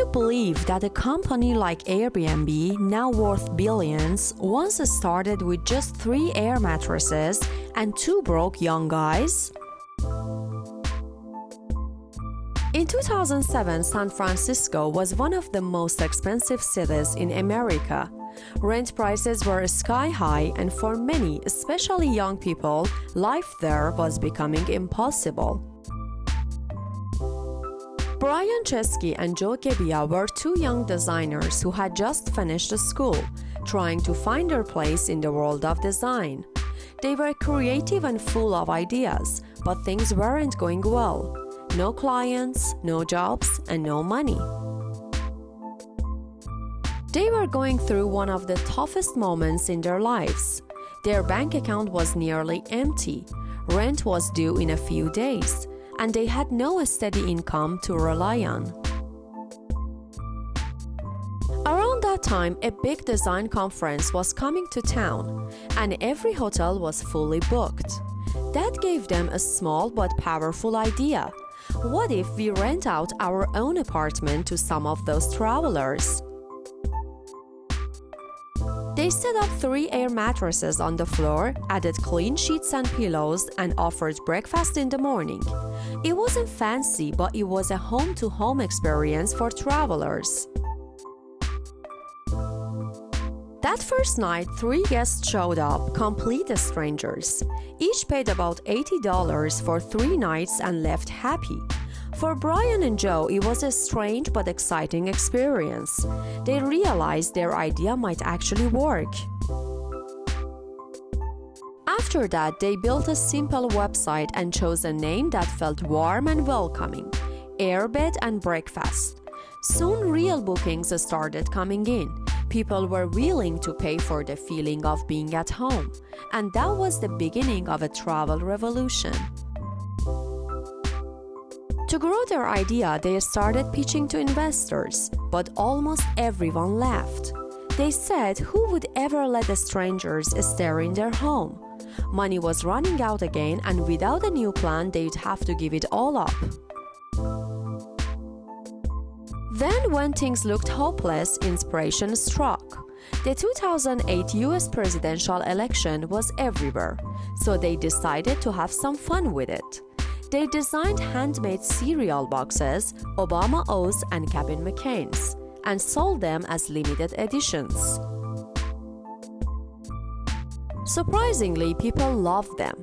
you believe that a company like Airbnb, now worth billions, once started with just 3 air mattresses and 2 broke young guys? In 2007, San Francisco was one of the most expensive cities in America. Rent prices were sky high, and for many, especially young people, life there was becoming impossible. Brian Chesky and Joe Gebbia were 2 young designers who had just finished school, trying to find their place in the world of design. They were creative and full of ideas, but things weren't going well. No clients, no jobs, and no money. They were going through one of the toughest moments in their lives. Their bank account was nearly empty, rent was due in a few days, and they had no steady income to rely on. Around that time, a big design conference was coming to town, and every hotel was fully booked. That gave them a small but powerful idea. What if we rent out our own apartment to some of those travelers? They set up 3 air mattresses on the floor, added clean sheets and pillows, and offered breakfast in the morning. It wasn't fancy, but it was a home-to-home experience for travelers. That first night, 3 guests showed up, complete strangers. Each paid about $80 for 3 nights and left happy. For Brian and Joe, it was a strange but exciting experience. They realized their idea might actually work. After that, they built a simple website and chose a name that felt warm and welcoming: Airbed and Breakfast. Soon, real bookings started coming in. People were willing to pay for the feeling of being at home, and that was the beginning of a travel revolution. To grow their idea, they started pitching to investors, but almost everyone laughed. They said, who would ever let the strangers stay in their home? Money was running out again, and without a new plan, they'd have to give it all up. Then, when things looked hopeless, inspiration struck. The 2008 US presidential election was everywhere, so they decided to have some fun with it. They designed handmade cereal boxes, Obama O's and Kevin McCain's, and sold them as limited editions. Surprisingly, people loved them.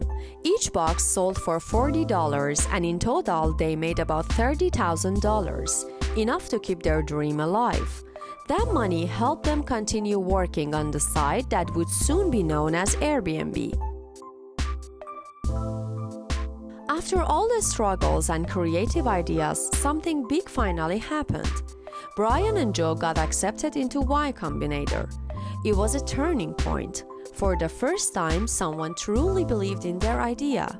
Each box sold for $40, and in total they made about $30,000, enough to keep their dream alive. That money helped them continue working on the site that would soon be known as Airbnb. After all the struggles and creative ideas, something big finally happened. Brian and Joe got accepted into Y Combinator. It was a turning point. For the first time, someone truly believed in their idea.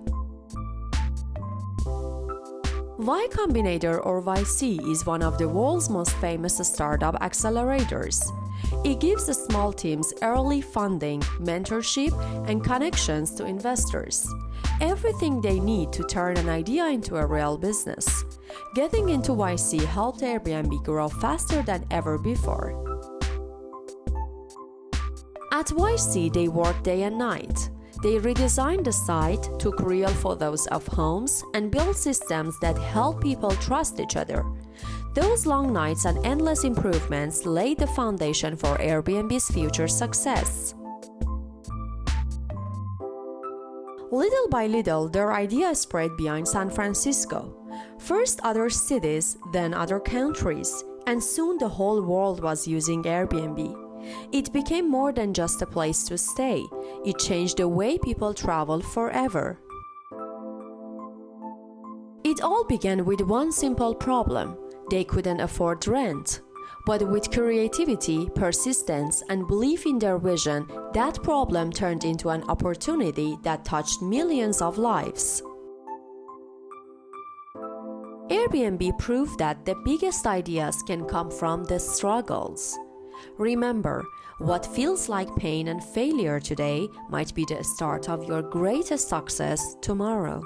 Y Combinator, or YC, is one of the world's most famous startup accelerators. It gives the small teams early funding, mentorship, and connections to investors. Everything they need to turn an idea into a real business. Getting into YC helped Airbnb grow faster than ever before. At YC, they worked day and night. They redesigned the site, took real photos of homes, and built systems that help people trust each other. Those long nights and endless improvements laid the foundation for Airbnb's future success. Little by little, their idea spread beyond San Francisco. First other cities, then other countries, and soon the whole world was using Airbnb. It became more than just a place to stay. It changed the way people travel forever. It all began with one simple problem. They couldn't afford rent. But with creativity, persistence, and belief in their vision, that problem turned into an opportunity that touched millions of lives. Airbnb proved that the biggest ideas can come from the struggles. Remember, what feels like pain and failure today might be the start of your greatest success tomorrow.